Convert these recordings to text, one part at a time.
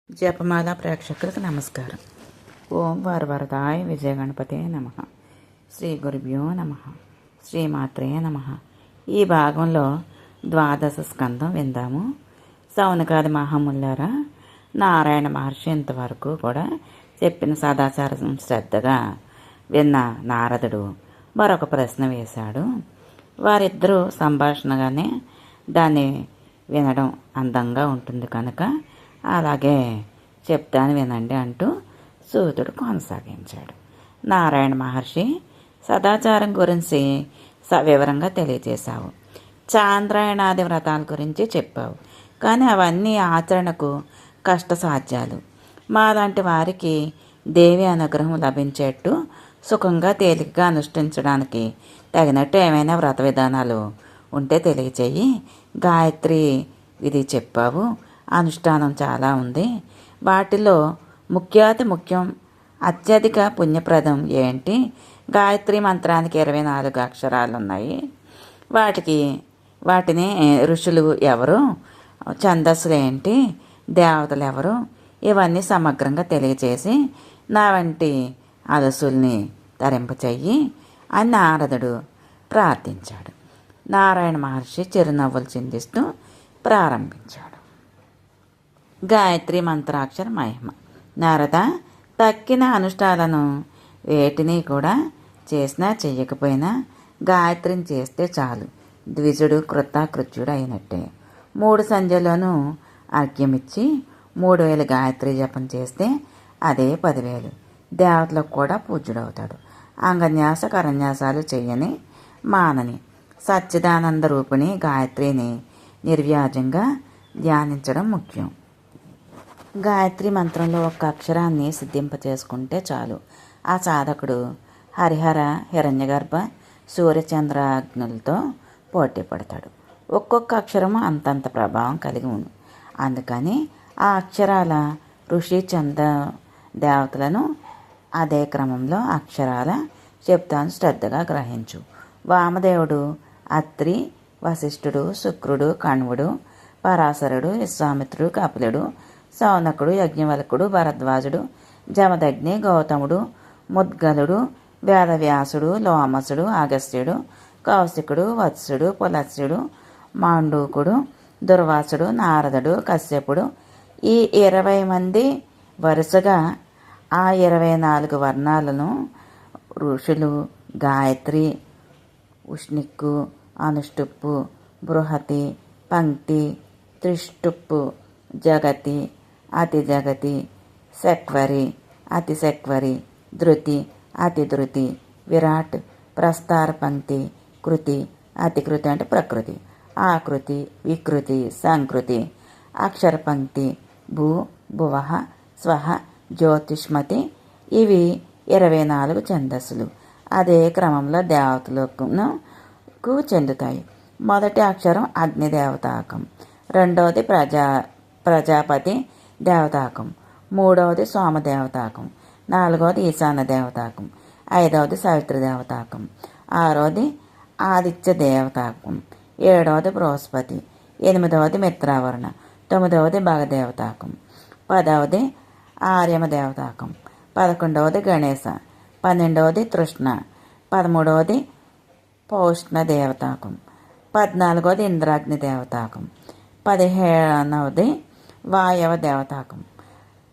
జపమాల ప్రేక్షకులకు నమస్కారం. ఓం వరవరదాయ విజయ గణపతే నమః. శ్రీ గురుభ్యో నమః. శ్రీమాత్రే నమః. ఈ భాగంలో ద్వాదశ స్కందం విందాము. సౌనకాది మహాముల్లారా, నారాయణ మహర్షి ఇంతవరకు కూడా చెప్పిన సదాచారం శ్రద్ధగా విన్న నారదుడు మరొక ప్రశ్న వేశాడు. వారిద్దరూ సంభాషణగానే దాన్ని వినడం అందంగా ఉంటుంది కనుక అలాగే చెప్తాను వినండి అంటూ సూతుడు కొనసాగించాడు. నారాయణ మహర్షి, సదాచారం గురించి సవివరంగా తెలియజేశావు. చాంద్రాయణాది వ్రతాల గురించి చెప్పావు. కానీ అవన్నీ ఆచరణకు కష్టసాధ్యాలు. మాలాంటి వారికి దేవి అనుగ్రహం లభించేట్టు సుఖంగా తేలికగా అనుష్ఠించడానికి తగినట్టు ఏమైనా వ్రత విధానాలు ఉంటే తెలియచేయి. గాయత్రి విధి చెప్పావు. అనుష్ఠానం చాలా ఉంది. వాటిలో ముఖ్యం అత్యధిక పుణ్యప్రదం ఏంటి? గాయత్రి మంత్రానికి 24 అక్షరాలు ఉన్నాయి. వాటిని ఋషులు ఎవరు? ఛందస్సులు ఏంటి? దేవతలు ఎవరు? ఇవన్నీ సమగ్రంగా తెలియచేసి నా వంటి అలసుల్ని తరింపచెయ్యి అని నారదుడు ప్రార్థించాడు. నారాయణ మహర్షి చిరునవ్వులు చిందిస్తూ ప్రారంభించాడు. గాయత్రి మంత్రాక్షర మహిమ. నారద, తక్కిన అనుష్ఠానాలను వేటిని కూడా చేసినా చెయ్యకపోయినా గాయత్రిని చేస్తే చాలు. ద్విజుడు కృతాకృత్యుడు అయినట్టే. 3 సంధ్యలోనూ అర్ఘ్యమిచ్చి 3000 గాయత్రి జపం చేస్తే అదే 10,000. దేవతలకు కూడా పూజ్యుడవుతాడు. అంగన్యాస కరన్యాసాలు చెయ్యని మానని సచ్చిదానంద రూపిణి గాయత్రిని నిర్వ్యాజంగా ధ్యానించడం ముఖ్యం. గాయత్రి మంత్రంలో ఒక్క అక్షరాన్ని సిద్ధింపచేసుకుంటే చాలు. ఆ సాధకుడు హరిహర హిరణ్యగర్భ సూర్యచంద్రాగ్నులతో పోటీ పడతాడు. ఒక్కొక్క అక్షరము అంతంత ప్రభావం కలిగి ఉంది. అందుకని ఆ అక్షరాల ఋషి చంద్ర దేవతలను అదే క్రమంలో అక్షరాల చెప్తాను, శ్రద్ధగా గ్రహించు. వామదేవుడు, అత్రి, వశిష్ఠుడు, శుక్రుడు, కణ్వుడు, పరాశరుడు, విశ్వామిత్రుడు, కపిలుడు, సౌనకుడు, యజ్ఞవల్కుడు, భరద్వాజుడు, జమదగ్ని, గౌతముడు, ముద్గలుడు, వేదవ్యాసుడు, లోమసుడు, అగస్త్యుడు, కౌశికుడు, వత్సుడు, పులస్యుడు, మాండూకుడు, దుర్వాసుడు, నారదుడు, కశ్యపుడు, ఈ 20 మంది వరుసగా ఆ 24 వర్ణాలను ఋషులు గాయత్రి, ఉష్ణిక్కు, అనుష్టుప్పు, బృహతి, పంక్తి, త్రిష్టుప్పు, జగతి, అతి జగతి, శక్వరి, అతి శక్వరి, ధృతి, అతి ధృతి, విరాట్, ప్రస్తార పంక్తి, కృతి, అతికృతి అంటే ప్రకృతి, ఆకృతి, వికృతి, సంకృతి, అక్షర పంక్తి, భూ, భువః, స్వః, జ్యోతిష్మతి. ఇవి 24 ఛందస్సులు. అదే క్రమంలో దేవతలకు చెందుతాయి. మొదటి అక్షరం అగ్నిదేవతాకం, రెండవది ప్రజాపతి దేవతాకం, మూడవది సోమదేవతాకం, నాలుగవది ఈశాన్య దేవతాకం, ఐదవది సావిత్రి దేవతాకం, ఆరవది ఆదిత్య దేవతాకం, ఏడవది బృహస్పతి, ఎనిమిదవది మిత్రావరణ, తొమ్మిదవది భగదేవతాకం, 10వది ఆర్యమ దేవతాకం, 11వది గణేశ, 12వది తృష్ణ, 13వది పౌష్ణ దేవతాకం, 14వది ఇంద్రాగ్ని దేవతాకం, 15వది వాయవ దేవతాకం,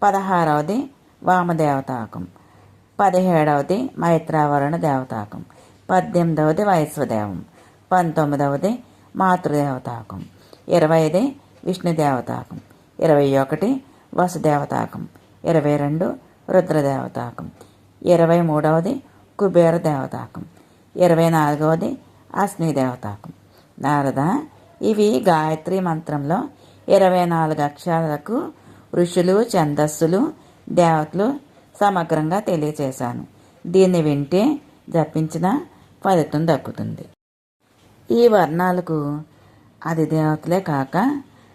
16వది వామదేవతాకం, 17వది మైత్రావరణ దేవతాకం, 18వది వైశ్వదేవం, 19వది మాతృదేవతాకం, 20 విష్ణుదేవతాకం, 21 వసుదేవతాకం, 22 రుద్రదేవతాకం, 23వది కుబేర దేవతాకం, 24వది అశ్ని దేవతాకం. నారద, ఇవి గాయత్రి మంత్రంలో 24 అక్షరాలకు ఋషులు, ఛందస్సులు, దేవతలు సమగ్రంగా తెలియచేశాను. దీన్ని వింటే జపించిన ఫలితం దక్కుతుంది. ఈ వర్ణాలకు అధిదేవతలే కాక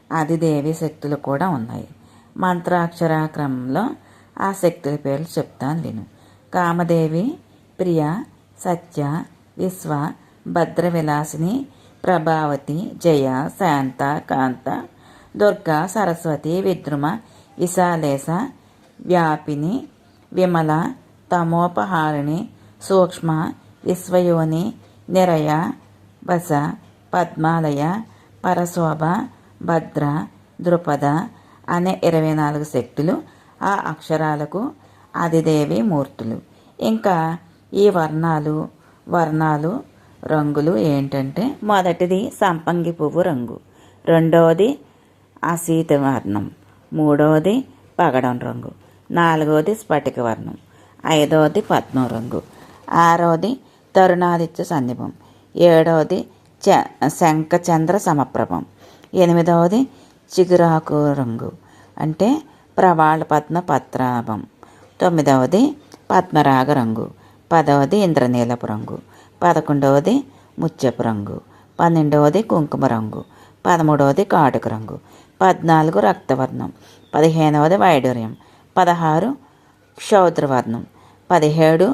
అధిదేవి శక్తులు కూడా ఉన్నాయి. మంత్రాక్షర క్రమంలో ఆ శక్తుల పేర్లు చెప్తాను విను. కామదేవి, ప్రియ, సత్య, విశ్వ, భద్రవిలాసిని, ప్రభావతి, జయ, శాంత, కాంత, దుర్గా, సరస్వతి, విద్రుమ, విశాలేశ వ్యాపిని విమల తమోపహారిణి సూక్ష్మ విశ్వయోని నిరయ వస పద్మాలయ పరశోభ భద్ర ద్రుపద అనే 24 శక్తులు ఆ అక్షరాలకు ఆదిదేవి మూర్తులు. ఇంకా ఈ వర్ణాలు రంగులు ఏంటంటే, మొదటిది సంపంగి పువ్వు రంగు, రెండవది అసీత వర్ణం, మూడవది పగడం రంగు, నాలుగవది స్ఫటిక వర్ణం, ఐదవది పద్మం రంగు, ఆరవది తరుణాదిత్య సన్నిభం, ఏడవది శంఖచంద్ర సమప్రభం, ఎనిమిదవది చిగురాకు రంగు అంటే ప్రవాళ పద్మ పత్రాభం, తొమ్మిదవది పద్మరాగ రంగు, పదవది ఇంద్రనీలపు రంగు, 11వది ముత్యపు రంగు, 12వది కుంకుమ రంగు, 13వది కాటుక రంగు, 14 రక్తవర్ణం, 15వది వైడూర్యం, 16 క్షౌద్రవర్ణం, 17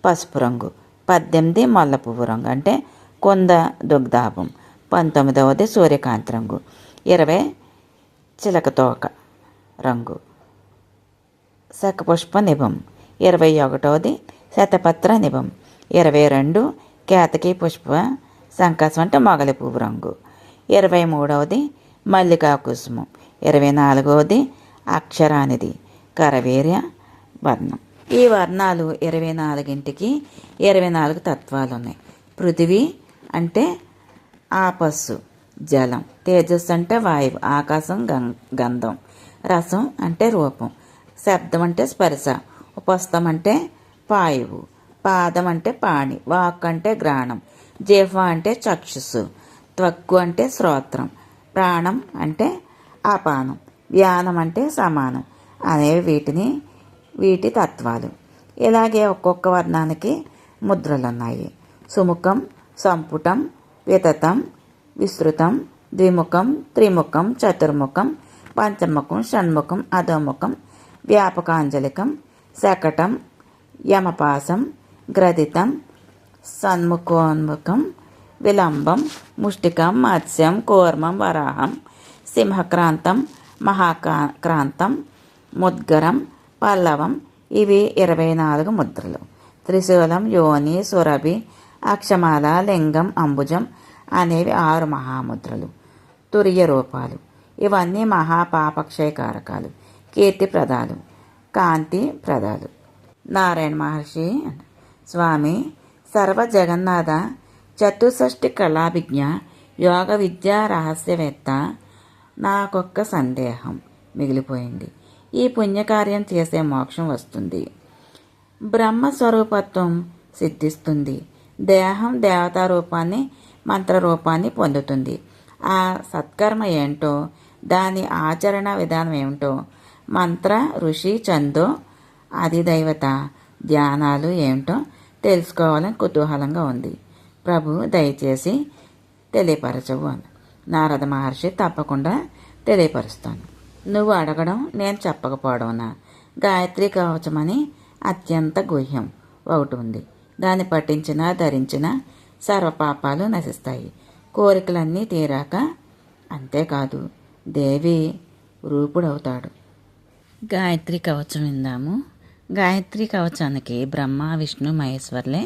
పసుపు రంగు, 18 మల్ల పువ్వు రంగు అంటే కుంద దుగ్ధాభం, 19వది సూర్యకాంతి రంగు, 20 చిలకతోక రంగు శఖపుష్ప నిభం, 21వది శతపత్ర నిభం, 22 కేతకీ పుష్ప సంకాసం అంటే మొగలి పువ్వు రంగు, 23వది మల్లికా కుసుమం, 24వది అక్షరానిధి కరవీర్య వర్ణం. ఈ వర్ణాలు 24కి 24 తత్వాలు ఉన్నాయి. పృథివీ అంటే ఆపస్సు జలం, తేజస్సు అంటే వాయువు, ఆకాశం గంధం, రసం అంటే రూపం, శబ్దం అంటే స్పర్శ, ఉపస్థం అంటే పాయువు, పాదం అంటే పాణి, వాక్ అంటే గ్రాణం, జీహ్వ అంటే చక్షుస్సు, త్వక్కు అంటే శ్రోత్రం, ప్రాణం అంటే అపానం, వ్యానం అంటే సమానం అనేవి వీటి తత్వాలు. ఇలాగే ఒక్కొక్క వర్ణానికి ముద్రలు ఉన్నాయి. సుముఖం, సంపుటం, వితతం, విస్తృతం, ద్విముఖం, త్రిముఖం, చతుర్ముఖం, పంచముఖం, షణ్ముఖం, అధోముఖం, వ్యాపకాంజలికం, శకటం, యమపాసం, గ్రథితం, సన్ముఖోన్ముఖం, విలంబం, ముష్టికం, మత్స్యం, కూర్మం, వరాహం, సింహక్రాంతం, మహాక్రాంతం, ముద్గరం, పల్లవం. ఇవి 24 ముద్రలు. త్రిశూలం, యోని, సురభి, అక్షమాల, లింగం, అంబుజం అనేవి 6 మహాముద్రలు. తురియ రూపాలు ఇవన్నీ మహాపాపక్షయకారకాలు, కీర్తిప్రదాలు, కాంతి ప్రదాలు. నారాయణ మహర్షి స్వామి సర్వ జగన్నాథ చతుషష్ఠి కళాభిజ్ఞ యోగ విద్యా రహస్యవేత్త, నాకొక్క సందేహం మిగిలిపోయింది. ఈ పుణ్యకార్యం చేసే మోక్షం వస్తుంది, బ్రహ్మస్వరూపత్వం సిద్ధిస్తుంది, దేహం దేవతా రూపాన్ని మంత్రరూపాన్ని పొందుతుంది. ఆ సత్కర్మ ఏంటో, దాని ఆచరణ విధానం ఏమిటో, మంత్ర ఋషి చందో అధిదైవత ధ్యానాలు ఏమిటో తెలుసుకోవాలని కుతూహలంగా ఉంది. ప్రభు దయచేసి తెలియపరచవు అని. నారద మహర్షి తప్పకుండా తెలియపరుస్తాను. నువ్వు అడగడం నేను చెప్పకపోవడం. గాయత్రి కవచమని అత్యంత గుహ్యం ఒకటి ఉంది. దాన్ని పఠించినా ధరించినా సర్వపాపాలు నశిస్తాయి, కోరికలన్నీ తీరాక అంతేకాదు దేవి రూపుడవుతాడు. గాయత్రి కవచం విందాము. గాయత్రి కవచానికి బ్రహ్మ విష్ణు మహేశ్వర్లే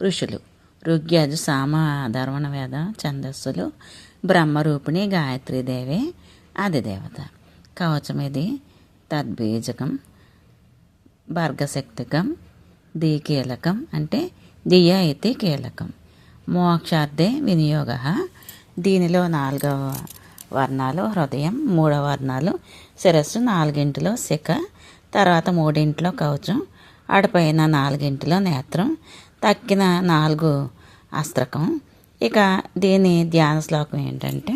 ఋషులు. ఋగ్యజు సామ అధర్వణ వేద ఛందస్సులు. బ్రహ్మరూపిణి గాయత్రీదేవే ఆదిదేవత. కవచం ఇది తద్బీజకం, భర్గశక్తికం, దీకీలకం అంటే దియ అయితే కీలకం, మోక్షార్థే వినియోగ. దీనిలో 4వ వర్ణాలు హృదయం, 3వ వర్ణాలు శిరస్సు, 4గింటిలో శిఖ, తర్వాత 3ఇంటిలో కవచం, ఆడపైన 4గింటిలో నేత్రం, తక్కిన 4 అస్త్రకం. ఇక దీని ధ్యాన శ్లోకం ఏంటంటే,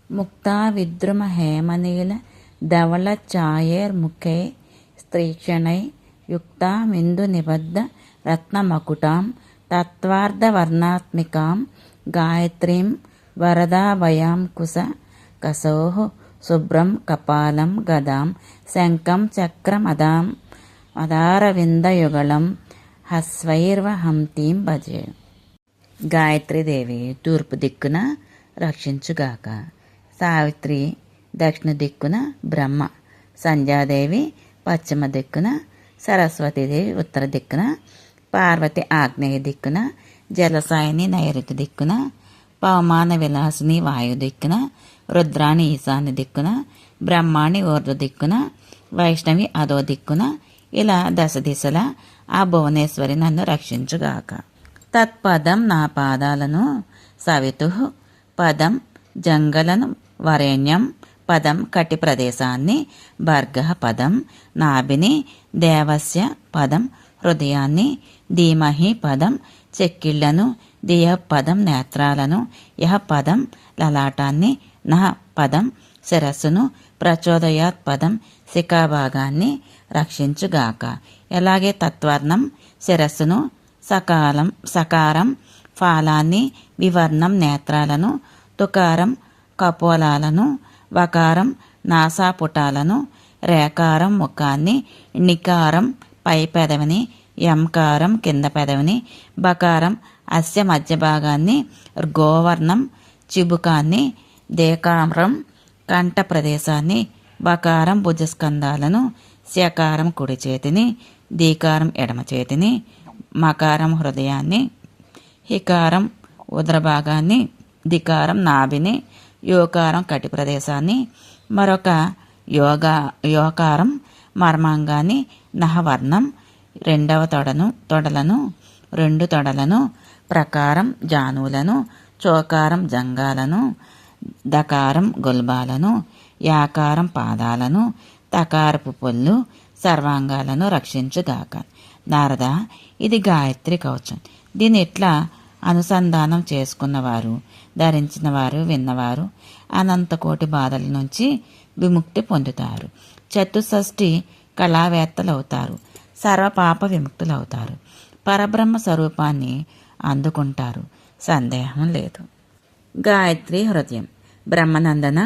ముక్తా విద్రుమ హేమనీల ధవళ ఛాయేర్ముఖే స్త్రీక్షణై యుక్తా మిందు నిబద్ధ రత్నమకుటాం తత్వార్ధవర్ణాత్మికాం గాయత్రీం వరదాభయాం కుశ కసోః శుభ్రం కపాలం గదాం శంఖం చక్రమదాం మదారవిందయుగళం హస్వైర్వహంతీం భజే. గాయత్రీదేవి తూర్పు దిక్కున రక్షించుగాక, సావిత్రి దక్షిణ దిక్కున, బ్రహ్మ సంధ్యాదేవి పశ్చిమ దిక్కున, సరస్వతీదేవి ఉత్తర దిక్కున, పార్వతి ఆగ్నేయ దిక్కున, జలసాయిని నైరుతి దిక్కున, పవమాన విలాసిని వాయు దిక్కున, రుద్రాణి ఈశాన్య దిక్కున, బ్రహ్మాణి ఊర్ధ్వ దిక్కున, వైష్ణవి అదో దిక్కున, ఇలా దశ దిశల ఆ భువనేశ్వరి నన్ను రక్షించుగాక. తత్పదం నా పాదాలను సవితు పదం జంగలను వరేణ్యం పదం కటి ప్రదేశాన్ని భర్గ పదం నాభిని దేవస్య పదం హృదయాన్ని ధీమహి పదం చెక్కిళ్లను దియ పదం నేత్రాలను యహ పదం లలాటాన్ని నహ పదం శిరస్సును ప్రచోదయాత్ పదం శిఖాభాగాన్ని రక్షించుగాక. ఎలాగే తత్వర్ణం శిరస్సును, సకారం ఫాలాన్ని, వివర్ణం నేత్రాలను, తుకారం కపోలాలను, వకారం నాసాపుటాలను, రేకారం ముఖాన్ని, నికారం పై పెదవిని, యంకారం కింద పెదవిని, బకారం అస్య మధ్య భాగాన్ని, గోవర్ణం చిబుకాన్ని, దేకారం కంఠ ప్రదేశాన్ని, బకారం భుజస్కంధాలను, శకారం కుడి చేతిని, దీకారం ఎడమ చేతిని, మకారం హృదయాన్ని, హికారం ఉదర భాగాన్ని, దికారం నాభిని, యోకారం కటి ప్రదేశాన్ని, మరొక యోకారం మర్మాంగాన్ని, నహవర్ణం రెండవ తొడలను, రెండు తొడలను, ప్రకారం జానువులను, చోకారం జంగాలను, దకారం గుల్బాలను, యాకారం పాదాలను, తకారపు పొల్లు సర్వాంగాలను రక్షించుగాక. నారద, ఇది గాయత్రి కవచం. దీన్ని ఎట్లా అనుసంధానం చేసుకున్నవారు, ధరించిన వారు, విన్నవారు అనంతకోటి బాధల నుంచి విముక్తి పొందుతారు. చతుషష్ఠి కళావేత్తలవుతారు. సర్వపాప విముక్తులవుతారు. పరబ్రహ్మ స్వరూపాన్ని అందుకుంటారు. సందేహం లేదు. గాయత్రి హృదయం. బ్రహ్మనందన,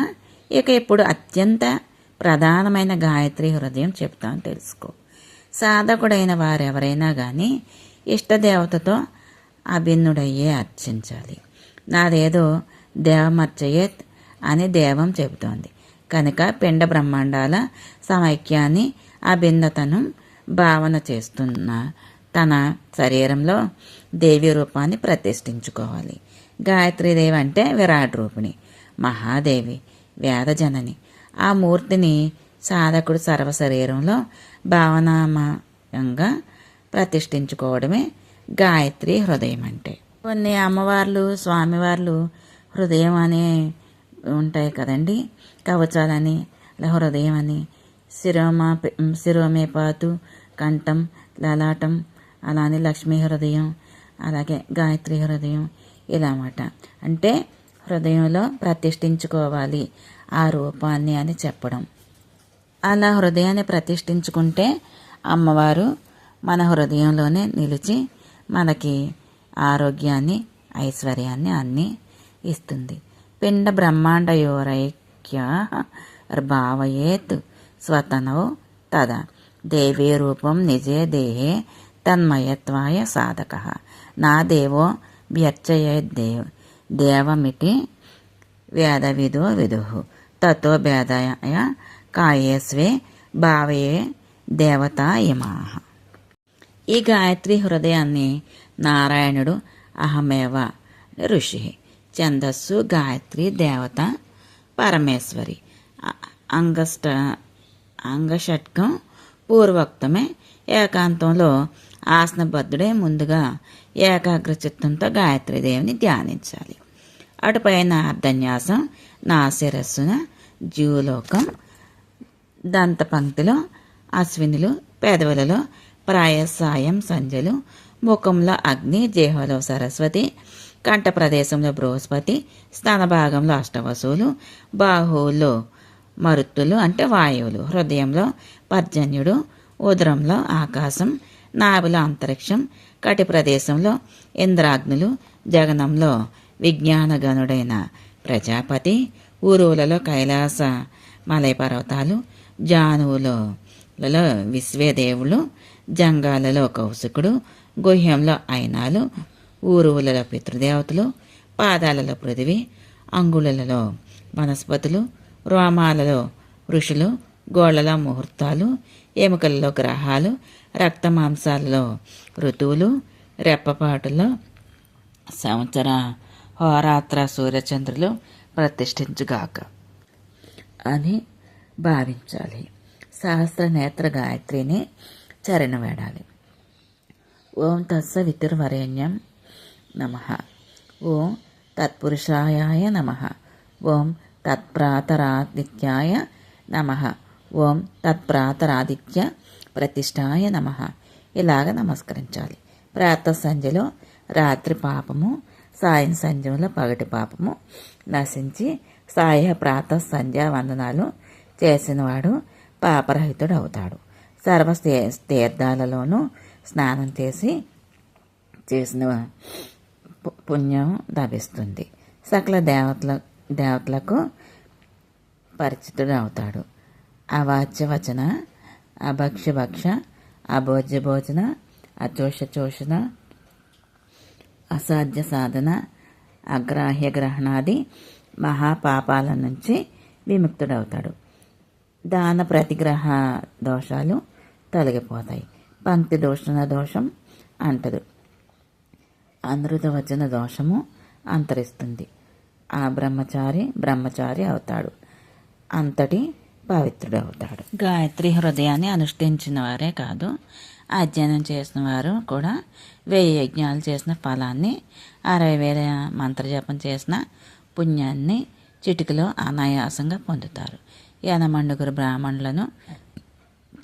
ఇక ఇప్పుడు అత్యంత ప్రధానమైన గాయత్రి హృదయం చెప్తాను, తెలుసుకో. సాధకుడైన వారెవరైనా కానీ ఇష్టదేవతతో అభిన్నుడయ్యే అర్చించాలి. నాదేదో దేవమర్చయేత్ అని దేవం చెబుతోంది కనుక పిండ బ్రహ్మాండాల సమైక్యాన్ని, అభిన్నతను భావన చేస్తున్న తన శరీరంలో దేవి రూపాన్ని ప్రతిష్ఠించుకోవాలి. గాయత్రీదేవి అంటే విరాట్ రూపిణి, మహాదేవి, వేదజనని. ఆ మూర్తిని సాధకుడు సర్వ శరీరంలో భావనామయంగా ప్రతిష్ఠించుకోవడమే గాయత్రి హృదయం అంటే. కొన్ని అమ్మవార్లు, స్వామివార్లు హృదయం అనే ఉంటాయి కదండి, కవచాలని, అలా హృదయం అని, శిరోమేపాతు, కంఠం, లలాటం, అలానే లక్ష్మీ హృదయం, అలాగే గాయత్రి హృదయం, ఇలా అన్నమాట. అంటే హృదయంలో ప్రతిష్ఠించుకోవాలి ఆ రూపాన్ని అని చెప్పడం. అలా హృదయాన్ని ప్రతిష్ఠించుకుంటే అమ్మవారు మన హృదయంలోనే నిలిచి మనకి ఆరోగ్యాన్ని, ఐశ్వర్యాన్ని అన్నీ ఇస్తుంది. పిండ బ్రహ్మాండయోరైక్య భావయేత్ స్వతనో తదా దేవీ రూపం నిజే దేహే తన్మయత్వాయ సాధక నా దేవో వ్యర్చయేద్దేవ్ దేవమిటి వేదవిదో విదుః తతో భేదాయ కాయేస్వే భావయే దేవతా ఇమాః. ఈ గాయత్రి హృదయాన్ని నారాయణుడు అహమేవ ఋషి, ఛందస్సు గాయత్రి దేవత పరమేశ్వరి, అంగషట్కం పూర్వోక్తమే. ఏకాంతంలో ఆసనబద్ధుడే ముందుగా ఏకాగ్ర చిత్తంతో గాయత్రీదేవిని ధ్యానించాలి. అటుపైన అర్ధన్యాసం నా శిరస్సున జీవలోకం, దంత పంక్తిలో అశ్వినులు, పెదవులలో ప్రాయసాయం సంధ్యలు, ముఖంలో అగ్ని, జీహలో సరస్వతి, కంఠ ప్రదేశంలో బృహస్పతి, స్తన భాగంలో అష్టవసువులు, బాహువుల్లో మరుత్తులు అంటే వాయువులు, హృదయంలో పర్జన్యుడు, ఉదరంలో ఆకాశం, నాభిలో అంతరిక్షం, కటి ప్రదేశంలో ఇంద్రాగ్నులు, జగనంలో విజ్ఞానగణుడైన ప్రజాపతి, ఊరువులలో కైలాస మలయ పర్వతాలు, జానువులలో విశ్వేదేవులు, జంగాలలో కౌశికుడు, గుహ్యంలో అయినాలు, ఊరువులలో పితృదేవతలు, పాదాలలో పృథివీ, అంగుళలలో వనస్పతులు, రోమాలలో ఋషులు, గోళ్లలో ముహూర్తాలు, ఎముకలలో గ్రహాలు, రక్త మాంసాలలో ఋతువులు, రెప్పపాటులో సంవత్సర హోరాత్ర సూర్యచంద్రులు ప్రతిష్ఠించుగాక అని భావించాలి. సహస్రనేత్ర గాయత్రిని చరణ వేడాలి. ఓం తత్సవితుర్వరేణ్యం నమః. ఓం తత్పురుషాయ నమః. ఓం తత్ప్రాతరాదిత్యాయ నమః. ఓం తత్ప్రాతరాదిత్య ప్రతిష్టాయ నమః. ఇలాగ నమస్కరించాలి. ప్రాతః సంధ్యలో రాత్రి పాపము, సాయం సంధ్యలో పగటి పాపము నశించి సాయ ప్రాతః సంధ్యా వందనాలు చేసినవాడు పాపరహితుడు అవుతాడు. సర్వ తీర్థాలలోనూ స్నానం చేసిన పుణ్యం లభిస్తుంది. సకల దేవతలకు పరిచితుడు అవుతాడు. అవాచ్యవచన, అభక్ష్యభక్ష, అభోజ్య భోజన, అచోషచోషణ, అసాధ్య సాధన, అగ్రాహ్య గ్రహణాది మహాపాపాల నుంచి విముక్తుడవుతాడు. దాన ప్రతిగ్రహ దోషాలు తొలగిపోతాయి. పంక్తి దూషణ దోషం అంటదు. అనృత వచన దోషము అంతరిస్తుంది. ఆ బ్రహ్మచారి అవుతాడు. అంతటి పవిత్రుడు అవుతాడు. గాయత్రి హృదయాన్ని అనుష్ఠించిన వారే కాదు, అధ్యయనం చేసిన వారు కూడా 1000 యజ్ఞాలు చేసిన ఫలాన్ని, 60,000 మంత్రజపం చేసిన పుణ్యాన్ని చిటికలో అనాయాసంగా పొందుతారు. 80 బ్రాహ్మణులను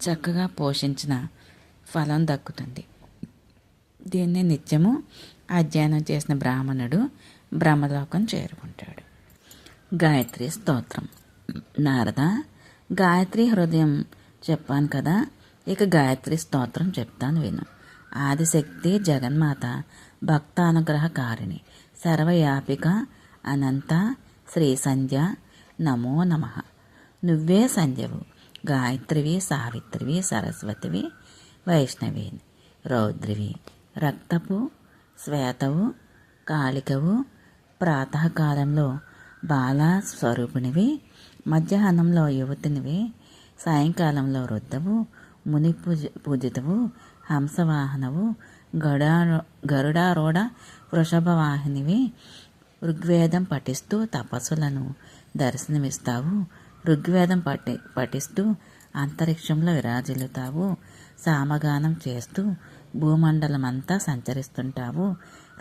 చక్కగా పోషించిన ఫలం దక్కుతుంది. దీన్ని నిత్యము అధ్యయనం చేసిన బ్రాహ్మణుడు బ్రహ్మలోకం చేరుకుంటాడు. గాయత్రి స్తోత్రం. నారద, గాయత్రి హృదయం చెప్పాను కదా, ఇక గాయత్రి స్తోత్రం చెప్తాను విను. ఆదిశక్తి జగన్మాత, భక్తానుగ్రహకారిణి, సర్వవ్యాపిక అనంత శ్రీ సంధ్య నమో నమః. నువ్వే సంధ్యవు, గాయత్రివి, సావిత్రివి, సరస్వతివి, వైష్ణవి, రౌద్రివి, రక్తపు, శ్వేతవు, కాళికవు, ప్రాతకాలంలో బాల స్వరూపిణివి, మధ్యాహ్నంలో యువతినివి, సాయంకాలంలో వృద్ధవు, ముని పూజితవు, హంసవాహనవు, గరుడారూఢ వృషభవాహినివి, ఋగ్వేదం పఠిస్తూ తపస్సులను దర్శనమిస్తావు. ఋగ్వేదం పఠిస్తూ అంతరిక్షంలో విరాజిల్లుతావు. సామగానం చేస్తూ భూమండలమంతా సంచరిస్తుంటావు.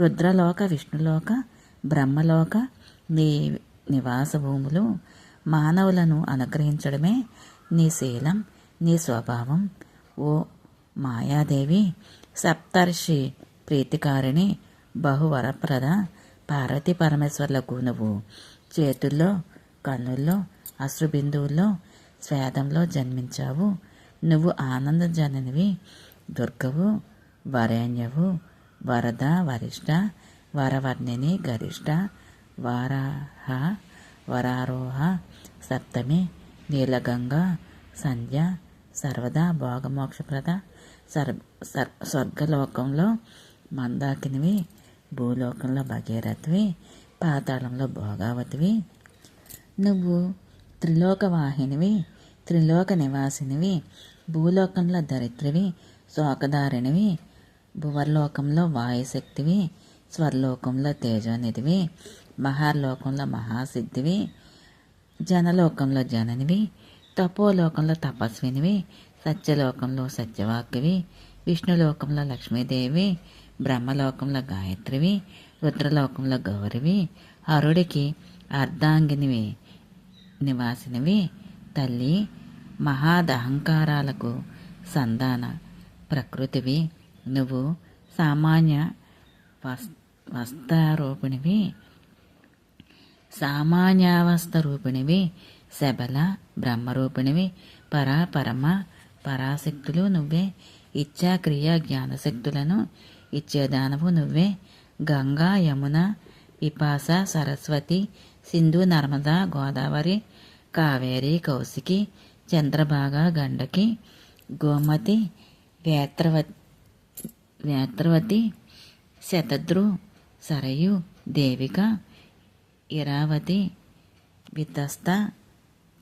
రుద్రలోక, విష్ణులోక, బ్రహ్మలోక నీ నివాస భూములు. మానవులను అనుగ్రహించడమే నీ శీలం, నీ స్వభావం. ఓ మాయాదేవి, సప్తర్షి ప్రీతికారిణి, బహువరప్రద పార్వతీ పరమేశ్వర్లకు నువ్వు చేతుల్లో, కన్నుల్లో, అశ్రుబిందువుల్లో, స్వేదంలో జన్మించావు. నువ్వు ఆనంద జననివి, దుర్గవు, వరేణ్యవు, వరద, వరిష్ట, వరవర్ణిని, గరిష్ట, వారాహ, వరారోహ, సప్తమి, నీలగంగ, సంధ్య, సర్వదా భోగమోక్షప్రద, స్వర్గలోకంలో మందాకినివి, భూలోకంలో భగీరథివి, పాతాళంలో భోగావతివి. నువ్వు త్రిలోకవాహినివి, త్రిలోక నివాసినివి, భూలోకంలో దరిద్రివి, శోకదారిణివి, భువర్లోకంలో వాయుశక్తివి, స్వర్లోకంలో తేజోనిధివి, మహాలోకంలో మహాసిద్ధివి, జనలోకంలో జననివి, తపోలోకంలో తపస్వినివి, సత్యలోకంలో సత్యవాక్యవి, విష్ణులోకంలో లక్ష్మీదేవి, బ్రహ్మలోకంలో గాయత్రివి, రుద్రలోకంలో గౌరివి, హరుడికి అర్ధాంగినివి, నివాసినివి. తల్లి, మహాదహంకారాలకు సంధాన ప్రకృతివి. నువ్వు సామాన్య సామాన్యావస్థ రూపిణివి, శబల బ్రహ్మరూపిణివి, పరమ పరాశక్తులు నువ్వే. ఇచ్చా క్రియా జ్ఞానశక్తులను ఇచ్చేదానవు నువ్వే. గంగా, యమున, పిపాస, సరస్వతి, సింధు, నర్మదా, గోదావరి, కావేరి, కౌశికి, చంద్రభాగ, గండకి, గోమతి, వేత్రవతి, శతద్రు, సరయు, దేవిక, ఇరావతి, వితస్త,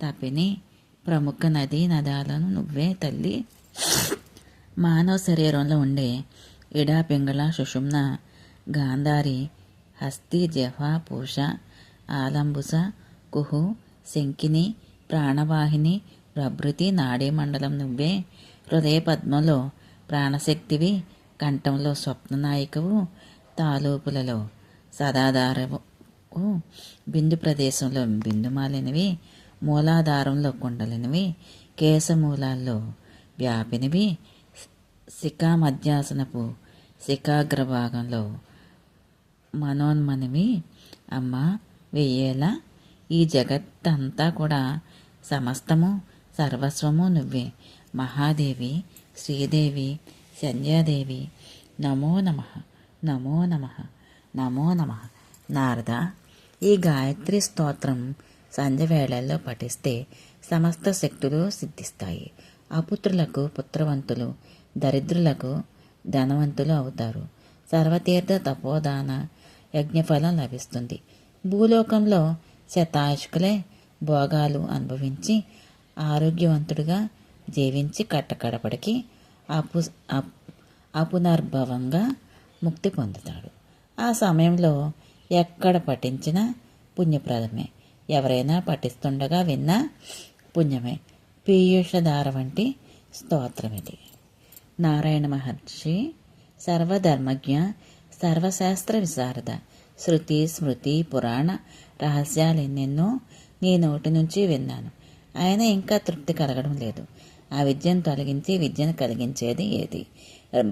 తపిని, ప్రముఖ నదీ నదాలను నువ్వే తల్లి. మానవ శరీరంలో ఉండే ఇడ, పింగళ, సుషుమ్న, గాంధారి, హస్తి, జహ్వ, పూష, ఆలంబుస, కుహు, శంకిని, ప్రాణవాహిని, ప్రభృతి, నాడీ మండలం నువ్వే. హృదయ పద్మంలో ప్రాణశక్తివి, కంఠంలో స్వప్ననాయికవు, తాలూపులలో సదాధారవు, బిందు ప్రదేశంలో బిందుమాలినివి, మూలాధారంలో కుండలినివి, కేశమూలాల్లో వ్యాపినివి, శిఖా మధ్యాసనపు శిఖాగ్రభాగంలో మనోన్మనివి. అమ్మ, వెయ్యేళ్ళ ఈ జగత్తంతా కూడా సమస్తము సర్వస్వము నువ్వే. మహాదేవి, శ్రీదేవి, సంధ్యాదేవి, నమో నమః, నమో నమః, నమో నమః. నారద, ఈ గాయత్రి స్తోత్రం సంధ్య వేళల్లో పఠిస్తే సమస్త శక్తులు సిద్ధిస్తాయి. అపుత్రులకు పుత్రవంతులు, దరిద్రులకు ధనవంతులు అవుతారు. సర్వతీర్థ తపోదాన యజ్ఞఫలం లభిస్తుంది. భూలోకంలో శతాయుష్కులే భోగాలు అనుభవించి ఆరోగ్యవంతుడిగా జీవించి కట్టకడపడికి అపునర్భవంగా ముక్తి పొందుతాడు. ఆ సమయంలో ఎక్కడ పఠించినా పుణ్యప్రదమే. ఎవరైనా పఠిస్తుండగా విన్నా పుణ్యమే. పీయూషధార వంటి స్తోత్రం ఇది. నారాయణ మహర్షి సర్వధర్మజ్ఞ, సర్వశాస్త్ర విశారద, శృతి స్మృతి పురాణ రహస్యాలు ఎన్నెన్నో నీ నోటి నుంచి విన్నాను. ఆయన ఇంకా తృప్తి కలగడం లేదు. ఆ విద్యను తొలగించి విద్యను కలిగించేది ఏది?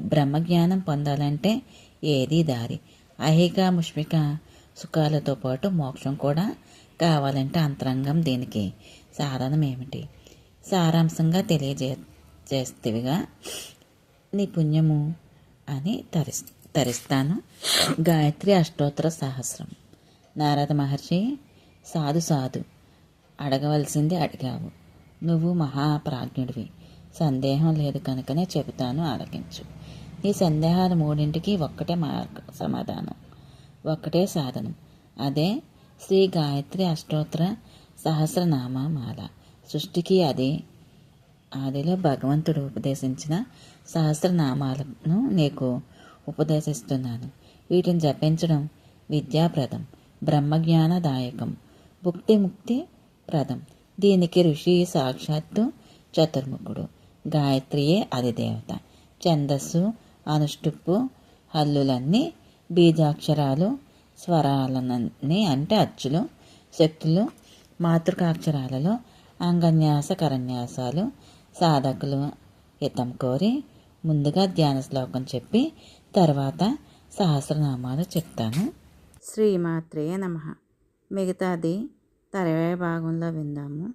బ్రహ్మజ్ఞానం పొందాలంటే ఏది దారి? ఐహిక ముష్మిక సుఖాలతో పాటు మోక్షం కూడా కావాలంటే అంతరంగం దీనికి సాధనం ఏమిటి? సారాంశంగా చేస్తేవిగా నీ పుణ్యము అని తరిస్తాను. గాయత్రి అష్టోత్తర సహస్రం. నారద మహర్షి, సాధు సాధు, అడగవలసింది అడిగావు. నువ్వు మహాప్రాజ్ఞుడివి. సందేహం లేదు కనుకనే చెబుతాను, ఆలకించు. నీ సందేహాలు మూడింటికి ఒక్కటే సమాధానం, ఒక్కటే సాధనం. అదే శ్రీ గాయత్రి అష్టోత్తర సహస్రనామమాల. సృష్టికి ఆదిలో భగవంతుడు ఉపదేశించిన సహస్రనామాలను నీకు ఉపదేశిస్తున్నాను. వీటిని జపించడం విద్యాప్రదం, బ్రహ్మజ్ఞానదాయకం, ముక్తి ప్రదం. దీనికి ఋషి సాక్షాత్తు చతుర్ముఖుడు. గాయత్రియే అధిదేవత. ఛందస్సు, అనుష్టుప్పు, హల్లులన్నీ బీజాక్షరాలు, స్వరాలన్నీ అంటే అచ్చులు, శక్తులు. మాతృకాక్షరాలలో అంగన్యాస కరన్యాసాలు. సాధకులు హితం కోరి ముందుగా ధ్యాన శ్లోకం చెప్పి తర్వాత సహస్రనామాలు చెప్తాను. శ్రీమాత్రే నమః. మిగతాది తర్వాయి భాగంలో విందాము.